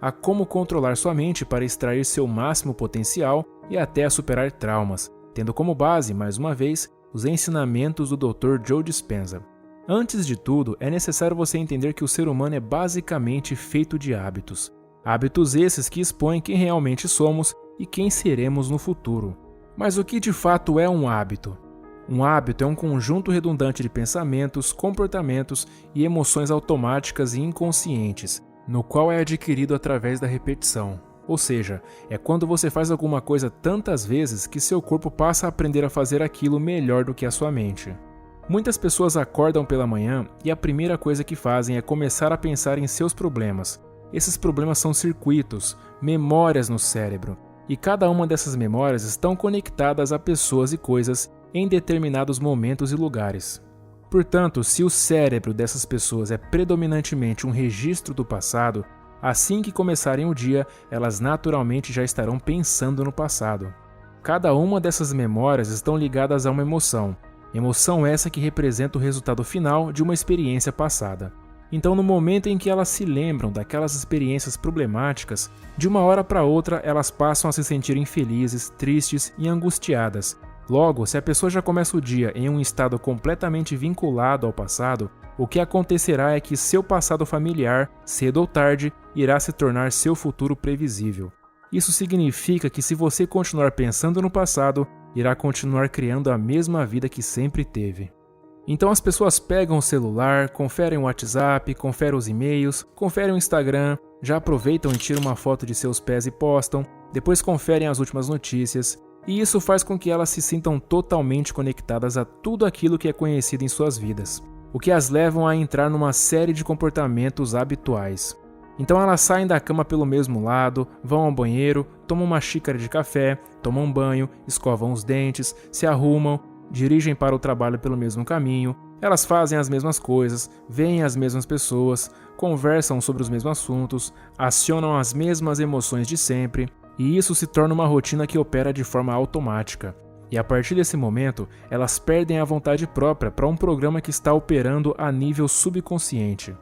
a como controlar sua mente para extrair seu máximo potencial e até a superar traumas, tendo como base, mais uma vez, os ensinamentos do Dr. Joe Dispenza. Antes de tudo, é necessário você entender que o ser humano é basicamente feito de hábitos. Hábitos esses que expõem quem realmente somos e quem seremos no futuro. Mas o que de fato é um hábito? Um hábito é um conjunto redundante de pensamentos, comportamentos e emoções automáticas e inconscientes, no qual é adquirido através da repetição. Ou seja, é quando você faz alguma coisa tantas vezes que seu corpo passa a aprender a fazer aquilo melhor do que a sua mente. Muitas pessoas acordam pela manhã e a primeira coisa que fazem é começar a pensar em seus problemas. Esses problemas são circuitos, memórias no cérebro, e cada uma dessas memórias estão conectadas a pessoas e coisas em determinados momentos e lugares. Portanto, se o cérebro dessas pessoas é predominantemente um registro do passado, assim que começarem o dia, elas naturalmente já estarão pensando no passado. Cada uma dessas memórias estão ligadas a uma emoção. Emoção essa que representa o resultado final de uma experiência passada. Então, no momento em que elas se lembram daquelas experiências problemáticas, de uma hora para outra elas passam a se sentir infelizes, tristes e angustiadas. Logo, se a pessoa já começa o dia em um estado completamente vinculado ao passado, o que acontecerá é que seu passado familiar, cedo ou tarde, irá se tornar seu futuro previsível. Isso significa que se você continuar pensando no passado, irá continuar criando a mesma vida que sempre teve. Então as pessoas pegam o celular, conferem o WhatsApp, conferem os e-mails, conferem o Instagram, já aproveitam e tiram uma foto de seus pés e postam, depois conferem as últimas notícias, e isso faz com que elas se sintam totalmente conectadas a tudo aquilo que é conhecido em suas vidas, o que as levam a entrar numa série de comportamentos habituais. Então elas saem da cama pelo mesmo lado, vão ao banheiro, tomam uma xícara de café, tomam banho, escovam os dentes, se arrumam, dirigem para o trabalho pelo mesmo caminho, elas fazem as mesmas coisas, veem as mesmas pessoas, conversam sobre os mesmos assuntos, acionam as mesmas emoções de sempre, e isso se torna uma rotina que opera de forma automática. E a partir desse momento, elas perdem a vontade própria para um programa que está operando a nível subconsciente.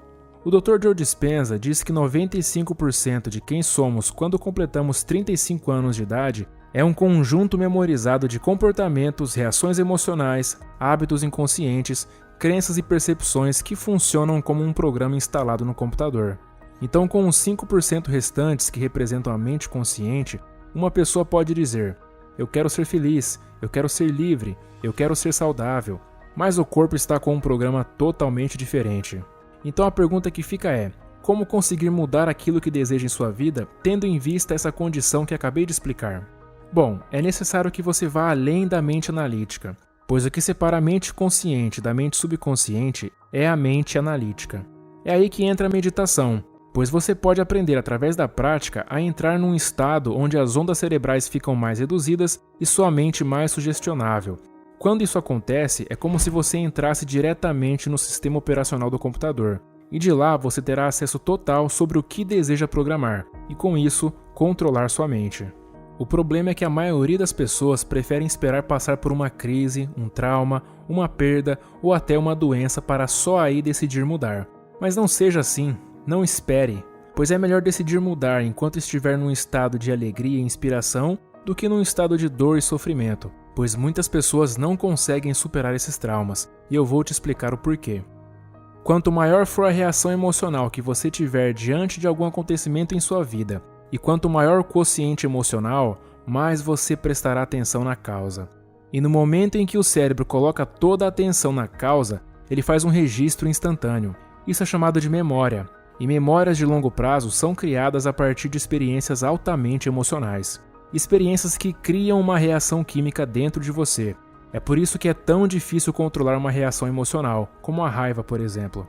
O Dr. Joe Dispenza diz que 95% de quem somos quando completamos 35 anos de idade é um conjunto memorizado de comportamentos, reações emocionais, hábitos inconscientes, crenças e percepções que funcionam como um programa instalado no computador. Então, com os 5% restantes que representam a mente consciente, uma pessoa pode dizer: eu quero ser feliz, eu quero ser livre, eu quero ser saudável, mas o corpo está com um programa totalmente diferente. Então a pergunta que fica é: como conseguir mudar aquilo que deseja em sua vida, tendo em vista essa condição que acabei de explicar? Bom, é necessário que você vá além da mente analítica, pois o que separa a mente consciente da mente subconsciente é a mente analítica. É aí que entra a meditação, pois você pode aprender através da prática a entrar num estado onde as ondas cerebrais ficam mais reduzidas e sua mente mais sugestionável. Quando isso acontece, é como se você entrasse diretamente no sistema operacional do computador, e de lá você terá acesso total sobre o que deseja programar, e com isso, controlar sua mente. O problema é que a maioria das pessoas preferem esperar passar por uma crise, um trauma, uma perda ou até uma doença para só aí decidir mudar. Mas não seja assim, não espere, pois é melhor decidir mudar enquanto estiver num estado de alegria e inspiração do que num estado de dor e sofrimento, pois muitas pessoas não conseguem superar esses traumas, e eu vou te explicar o porquê. Quanto maior for a reação emocional que você tiver diante de algum acontecimento em sua vida, e quanto maior o quociente emocional, mais você prestará atenção na causa. E no momento em que o cérebro coloca toda a atenção na causa, ele faz um registro instantâneo. Isso é chamado de memória. E memórias de longo prazo são criadas a partir de experiências altamente emocionais. Experiências que criam uma reação química dentro de você. É por isso que é tão difícil controlar uma reação emocional, como a raiva, por exemplo.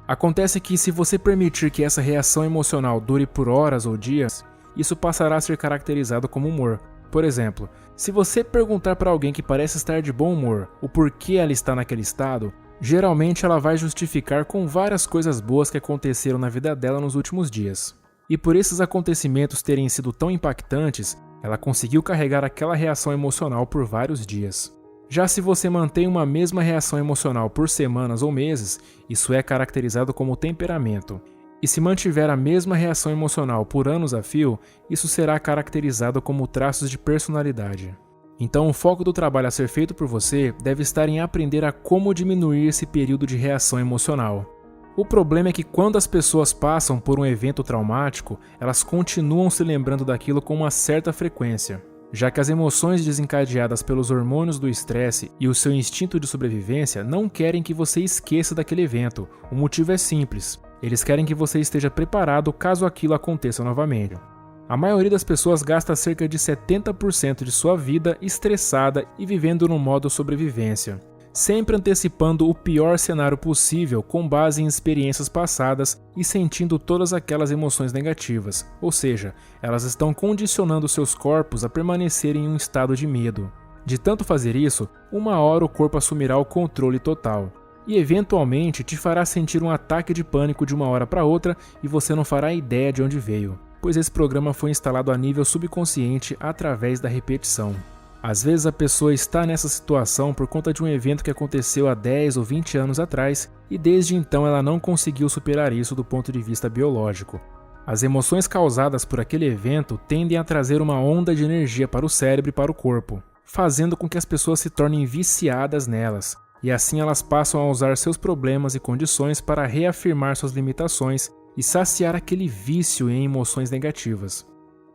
Acontece que se você permitir que essa reação emocional dure por horas ou dias, isso passará a ser caracterizado como humor. Por exemplo, se você perguntar para alguém que parece estar de bom humor o porquê ela está naquele estado, geralmente ela vai justificar com várias coisas boas que aconteceram na vida dela nos últimos dias. E por esses acontecimentos terem sido tão impactantes, ela conseguiu carregar aquela reação emocional por vários dias. Já se você mantém uma mesma reação emocional por semanas ou meses, isso é caracterizado como temperamento. E se mantiver a mesma reação emocional por anos a fio, isso será caracterizado como traços de personalidade. Então, o foco do trabalho a ser feito por você deve estar em aprender a como diminuir esse período de reação emocional. O problema é que quando as pessoas passam por um evento traumático, elas continuam se lembrando daquilo com uma certa frequência, já que as emoções desencadeadas pelos hormônios do estresse e o seu instinto de sobrevivência não querem que você esqueça daquele evento. O motivo é simples: eles querem que você esteja preparado caso aquilo aconteça novamente. A maioria das pessoas gasta cerca de 70% de sua vida estressada e vivendo no modo sobrevivência, sempre antecipando o pior cenário possível com base em experiências passadas e sentindo todas aquelas emoções negativas, ou seja, elas estão condicionando seus corpos a permanecerem em um estado de medo. De tanto fazer isso, uma hora o corpo assumirá o controle total e eventualmente te fará sentir um ataque de pânico de uma hora para outra e você não fará ideia de onde veio, pois esse programa foi instalado a nível subconsciente através da repetição. Às vezes a pessoa está nessa situação por conta de um evento que aconteceu há 10 ou 20 anos atrás e desde então ela não conseguiu superar isso do ponto de vista biológico. As emoções causadas por aquele evento tendem a trazer uma onda de energia para o cérebro e para o corpo, fazendo com que as pessoas se tornem viciadas nelas, e assim elas passam a usar seus problemas e condições para reafirmar suas limitações e saciar aquele vício em emoções negativas.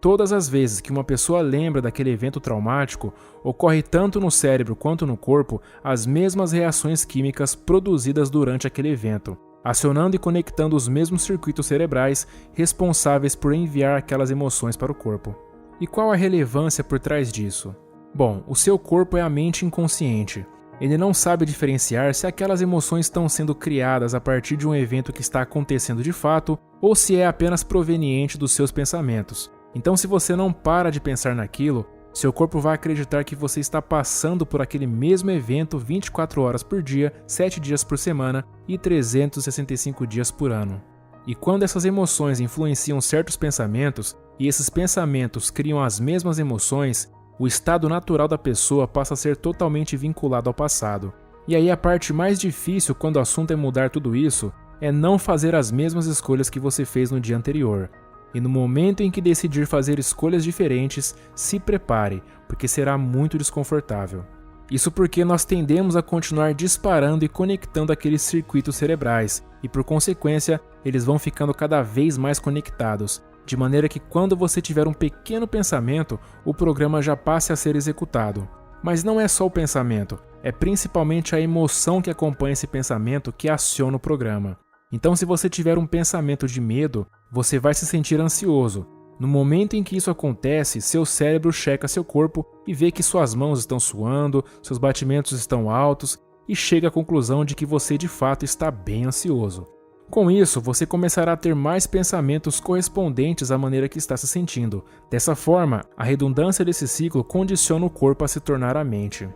Todas as vezes que uma pessoa lembra daquele evento traumático, ocorre tanto no cérebro quanto no corpo as mesmas reações químicas produzidas durante aquele evento, acionando e conectando os mesmos circuitos cerebrais responsáveis por enviar aquelas emoções para o corpo. E qual a relevância por trás disso? Bom, o seu corpo é a mente inconsciente. Ele não sabe diferenciar se aquelas emoções estão sendo criadas a partir de um evento que está acontecendo de fato ou se é apenas proveniente dos seus pensamentos. Então, se você não para de pensar naquilo, seu corpo vai acreditar que você está passando por aquele mesmo evento 24 horas por dia, 7 dias por semana e 365 dias por ano. E quando essas emoções influenciam certos pensamentos e esses pensamentos criam as mesmas emoções, o estado natural da pessoa passa a ser totalmente vinculado ao passado. E aí a parte mais difícil quando o assunto é mudar tudo isso é não fazer as mesmas escolhas que você fez no dia anterior. E no momento em que decidir fazer escolhas diferentes, se prepare, porque será muito desconfortável. Isso porque nós tendemos a continuar disparando e conectando aqueles circuitos cerebrais, e por consequência, eles vão ficando cada vez mais conectados, de maneira que quando você tiver um pequeno pensamento, o programa já passe a ser executado. Mas não é só o pensamento, é principalmente a emoção que acompanha esse pensamento que aciona o programa. Então, se você tiver um pensamento de medo, você vai se sentir ansioso. No momento em que isso acontece, seu cérebro checa seu corpo e vê que suas mãos estão suando, seus batimentos estão altos e chega à conclusão de que você de fato está bem ansioso. Com isso, você começará a ter mais pensamentos correspondentes à maneira que está se sentindo. Dessa forma, a redundância desse ciclo condiciona o corpo a se tornar a mente.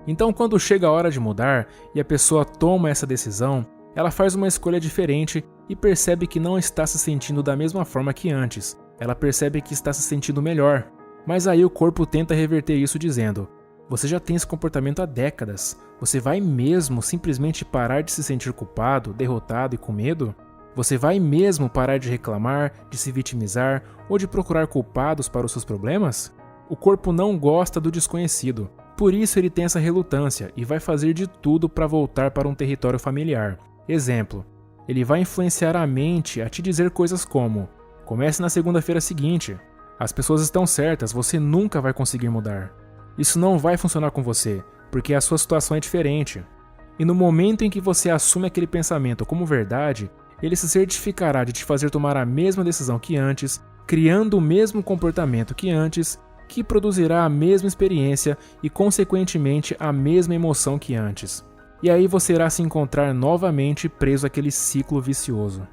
Então, quando chega a hora de mudar e a pessoa toma essa decisão, ela faz uma escolha diferente e percebe que não está se sentindo da mesma forma que antes. Ela percebe que está se sentindo melhor. Mas aí o corpo tenta reverter isso dizendo: você já tem esse comportamento há décadas. Você vai mesmo simplesmente parar de se sentir culpado, derrotado e com medo? Você vai mesmo parar de reclamar, de se vitimizar ou de procurar culpados para os seus problemas? O corpo não gosta do desconhecido. Por isso ele tem essa relutância e vai fazer de tudo para voltar para um território familiar. Exemplo, ele vai influenciar a mente a te dizer coisas como: comece na segunda-feira seguinte. As pessoas estão certas, você nunca vai conseguir mudar. Isso não vai funcionar com você, porque a sua situação é diferente. E no momento em que você assume aquele pensamento como verdade, ele se certificará de te fazer tomar a mesma decisão que antes, criando o mesmo comportamento que antes, que produzirá a mesma experiência e, consequentemente, a mesma emoção que antes. E aí você irá se encontrar novamente preso àquele ciclo vicioso.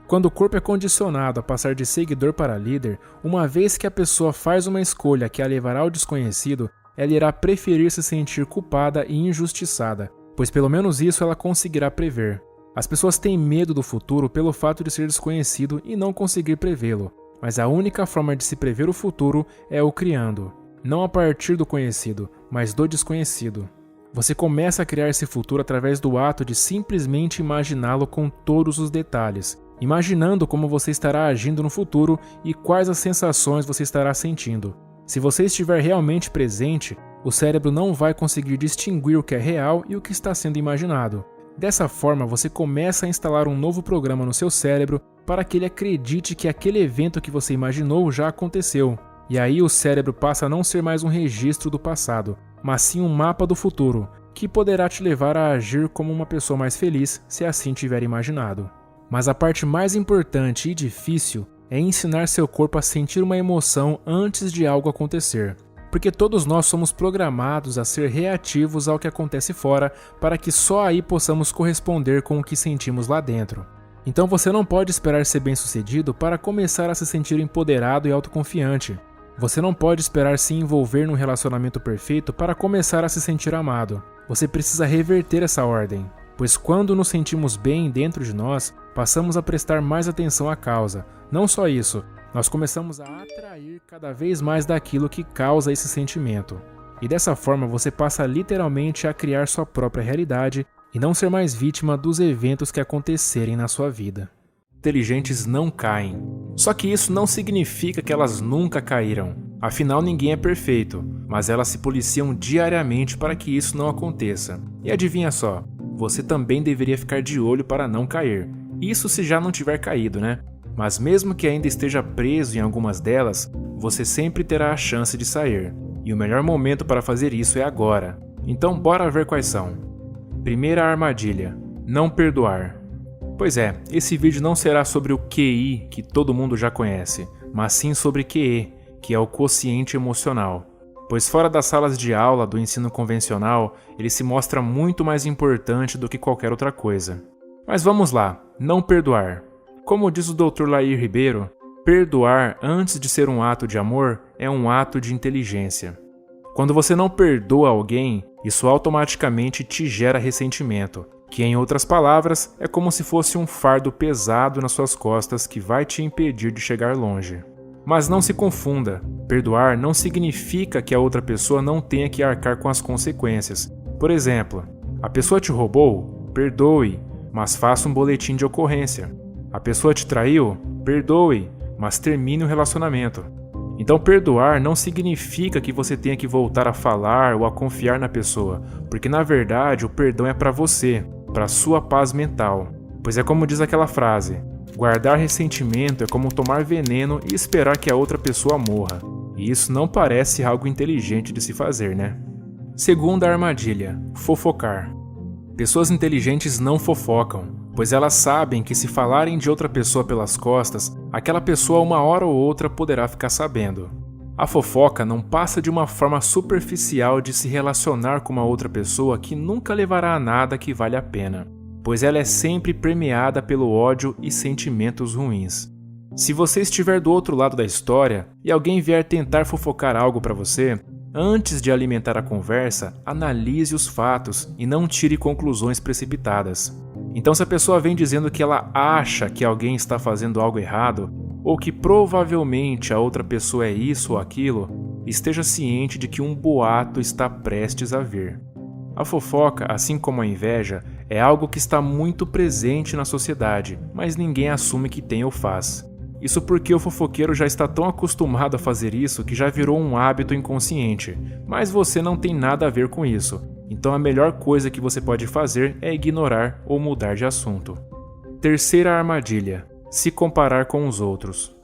Quando o corpo é condicionado a passar de seguidor para líder, uma vez que a pessoa faz uma escolha que a levará ao desconhecido, ela irá preferir se sentir culpada e injustiçada, pois pelo menos isso ela conseguirá prever. As pessoas têm medo do futuro pelo fato de ser desconhecido e não conseguir prevê-lo, mas a única forma de se prever o futuro é o criando, não a partir do conhecido, mas do desconhecido. Você começa a criar esse futuro através do ato de simplesmente imaginá-lo com todos os detalhes, imaginando como você estará agindo no futuro e quais as sensações você estará sentindo. Se você estiver realmente presente, o cérebro não vai conseguir distinguir o que é real e o que está sendo imaginado. Dessa forma, você começa a instalar um novo programa no seu cérebro para que ele acredite que aquele evento que você imaginou já aconteceu. E aí o cérebro passa a não ser mais um registro do passado, mas sim um mapa do futuro, que poderá te levar a agir como uma pessoa mais feliz se assim tiver imaginado. Mas a parte mais importante e difícil é ensinar seu corpo a sentir uma emoção antes de algo acontecer. Porque todos nós somos programados a ser reativos ao que acontece fora para que só aí possamos corresponder com o que sentimos lá dentro. Então você não pode esperar ser bem-sucedido para começar a se sentir empoderado e autoconfiante. Você não pode esperar se envolver num relacionamento perfeito para começar a se sentir amado. Você precisa reverter essa ordem, pois quando nos sentimos bem dentro de nós, passamos a prestar mais atenção à causa. Não só isso, nós começamos a atrair cada vez mais daquilo que causa esse sentimento. E dessa forma você passa literalmente a criar sua própria realidade e não ser mais vítima dos eventos que acontecerem na sua vida. Inteligentes não caem. Só que isso não significa que elas nunca caíram. Afinal, ninguém é perfeito, mas elas se policiam diariamente para que isso não aconteça. E adivinha só, você também deveria ficar de olho para não cair. Isso se já não tiver caído, né? Mas mesmo que ainda esteja preso em algumas delas, você sempre terá a chance de sair. E o melhor momento para fazer isso é agora. Então bora ver quais são. Primeira armadilha: não perdoar. Pois é, esse vídeo não será sobre o QI, que todo mundo já conhece, mas sim sobre QE, que é o quociente emocional. Pois fora das salas de aula do ensino convencional, ele se mostra muito mais importante do que qualquer outra coisa. Mas vamos lá, não perdoar. Como diz o Dr. Lair Ribeiro, perdoar antes de ser um ato de amor é um ato de inteligência. Quando você não perdoa alguém, isso automaticamente te gera ressentimento, que em outras palavras é como se fosse um fardo pesado nas suas costas que vai te impedir de chegar longe. Mas não se confunda, perdoar não significa que a outra pessoa não tenha que arcar com as consequências. Por exemplo, a pessoa te roubou? Perdoe, mas faça um boletim de ocorrência. A pessoa te traiu? Perdoe, mas termine o relacionamento. Então perdoar não significa que você tenha que voltar a falar ou a confiar na pessoa, porque na verdade o perdão é para você, para sua paz mental. Pois é como diz aquela frase: guardar ressentimento é como tomar veneno e esperar que a outra pessoa morra. E isso não parece algo inteligente de se fazer, né? Segunda armadilha: fofocar. Pessoas inteligentes não fofocam, pois elas sabem que se falarem de outra pessoa pelas costas, aquela pessoa uma hora ou outra poderá ficar sabendo. A fofoca não passa de uma forma superficial de se relacionar com uma outra pessoa que nunca levará a nada que vale a pena, pois ela é sempre permeada pelo ódio e sentimentos ruins. Se você estiver do outro lado da história e alguém vier tentar fofocar algo para você, antes de alimentar a conversa, analise os fatos e não tire conclusões precipitadas. Então, se a pessoa vem dizendo que ela acha que alguém está fazendo algo errado, ou que provavelmente a outra pessoa é isso ou aquilo, esteja ciente de que um boato está prestes a vir. A fofoca, assim como a inveja, é algo que está muito presente na sociedade, mas ninguém assume que tem ou faz. Isso porque o fofoqueiro já está tão acostumado a fazer isso que já virou um hábito inconsciente, mas você não tem nada a ver com isso. Então a melhor coisa que você pode fazer é ignorar ou mudar de assunto. Terceira armadilha: se comparar com os outros.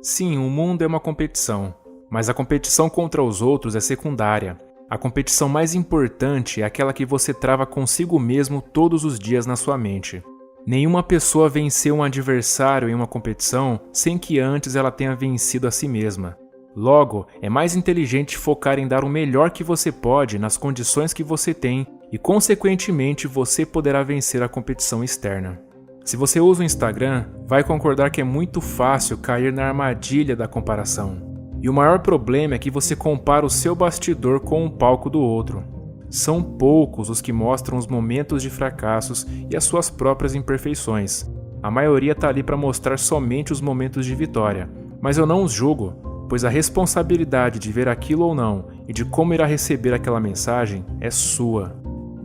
Sim, o mundo é uma competição, mas a competição contra os outros é secundária. A competição mais importante é aquela que você trava consigo mesmo todos os dias na sua mente. Nenhuma pessoa venceu um adversário em uma competição sem que antes ela tenha vencido a si mesma. Logo, é mais inteligente focar em dar o melhor que você pode nas condições que você tem e, consequentemente, você poderá vencer a competição externa. Se você usa o Instagram, vai concordar que é muito fácil cair na armadilha da comparação. E o maior problema é que você compara o seu bastidor com o palco do outro. São poucos os que mostram os momentos de fracassos e as suas próprias imperfeições. A maioria está ali para mostrar somente os momentos de vitória, mas eu não os julgo, pois a responsabilidade de ver aquilo ou não e de como irá receber aquela mensagem é sua.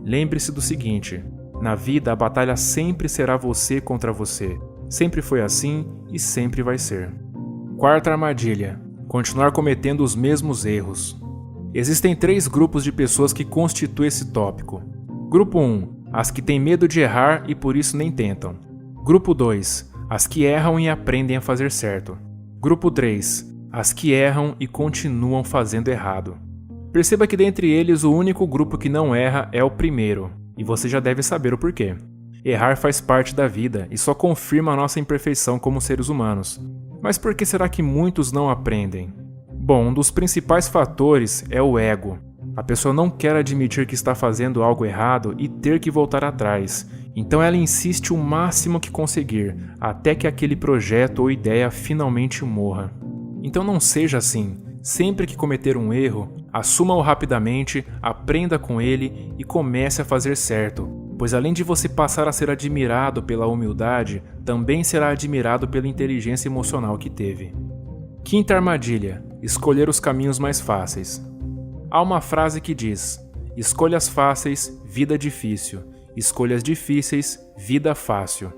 Lembre-se do seguinte: na vida a batalha sempre será você contra você. Sempre foi assim e sempre vai ser. Quarta armadilha: continuar cometendo os mesmos erros. Existem 3 grupos de pessoas que constituem esse tópico. Grupo 1, as que têm medo de errar e por isso nem tentam. Grupo 2, as que erram e aprendem a fazer certo. Grupo 3, as que erram e continuam fazendo errado. Perceba que dentre eles o único grupo que não erra é o primeiro, e você já deve saber o porquê. Errar faz parte da vida e só confirma a nossa imperfeição como seres humanos. Mas por que será que muitos não aprendem? Bom, um dos principais fatores é o ego. A pessoa não quer admitir que está fazendo algo errado e ter que voltar atrás. Então ela insiste o máximo que conseguir, até que aquele projeto ou ideia finalmente morra. Então não seja assim. Sempre que cometer um erro, assuma-o rapidamente, aprenda com ele e comece a fazer certo, pois além de você passar a ser admirado pela humildade, também será admirado pela inteligência emocional que teve. Quinta armadilha: escolher os caminhos mais fáceis. Há uma frase que diz: escolhas fáceis, vida difícil. Escolhas difíceis, vida fácil.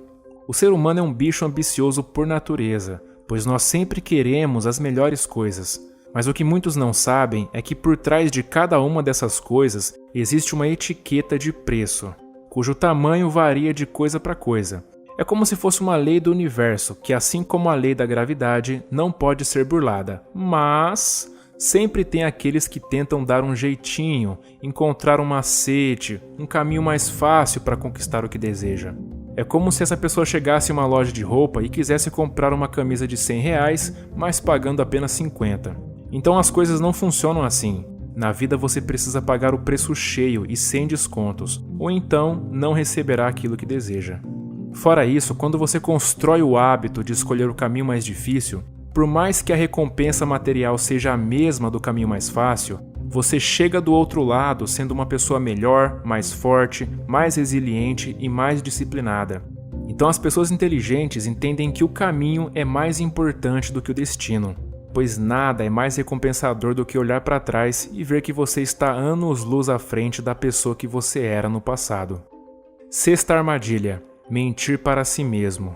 O ser humano é um bicho ambicioso por natureza, pois nós sempre queremos as melhores coisas. Mas o que muitos não sabem é que por trás de cada uma dessas coisas existe uma etiqueta de preço, cujo tamanho varia de coisa para coisa. É como se fosse uma lei do universo, que assim como a lei da gravidade, não pode ser burlada. Mas sempre tem aqueles que tentam dar um jeitinho, encontrar um macete, um caminho mais fácil para conquistar o que deseja. É como se essa pessoa chegasse em uma loja de roupa e quisesse comprar uma camisa de R$100, mas pagando apenas 50. Então as coisas não funcionam assim. Na vida você precisa pagar o preço cheio e sem descontos, ou então não receberá aquilo que deseja. Fora isso, quando você constrói o hábito de escolher o caminho mais difícil, por mais que a recompensa material seja a mesma do caminho mais fácil, você chega do outro lado sendo uma pessoa melhor, mais forte, mais resiliente e mais disciplinada. Então as pessoas inteligentes entendem que o caminho é mais importante do que o destino, pois nada é mais recompensador do que olhar para trás e ver que você está anos-luz à frente da pessoa que você era no passado. Sexta armadilha: mentir para si mesmo.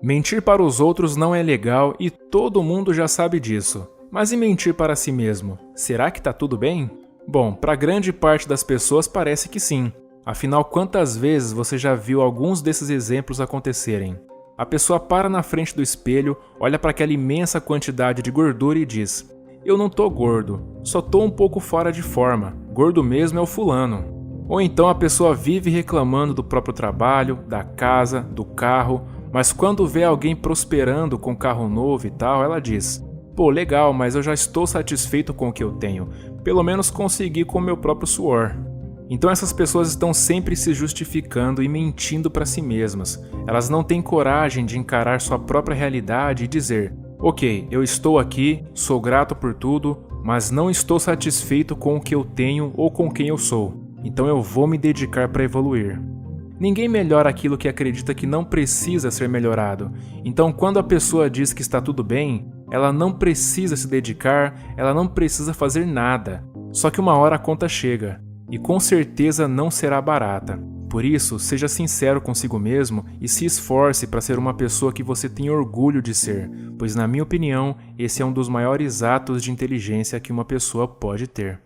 Mentir para os outros não é legal e todo mundo já sabe disso. Mas e mentir para si mesmo? Será que tá tudo bem? Bom, para grande parte das pessoas parece que sim. Afinal, quantas vezes você já viu alguns desses exemplos acontecerem? A pessoa para na frente do espelho, olha para aquela imensa quantidade de gordura e diz: eu não tô gordo, só tô um pouco fora de forma, gordo mesmo é o fulano. Ou então a pessoa vive reclamando do próprio trabalho, da casa, do carro, mas quando vê alguém prosperando com carro novo e tal, ela diz: pô, legal, mas eu já estou satisfeito com o que eu tenho, pelo menos consegui com o meu próprio suor. Então essas pessoas estão sempre se justificando e mentindo para si mesmas. Elas não têm coragem de encarar sua própria realidade e dizer: ok, eu estou aqui, sou grato por tudo, mas não estou satisfeito com o que eu tenho ou com quem eu sou. Então eu vou me dedicar para evoluir. Ninguém melhora aquilo que acredita que não precisa ser melhorado. Então quando a pessoa diz que está tudo bem, ela não precisa se dedicar, ela não precisa fazer nada. Só que uma hora a conta chega. E com certeza não será barata. Por isso, seja sincero consigo mesmo e se esforce para ser uma pessoa que você tem orgulho de ser, pois na minha opinião, esse é um dos maiores atos de inteligência que uma pessoa pode ter.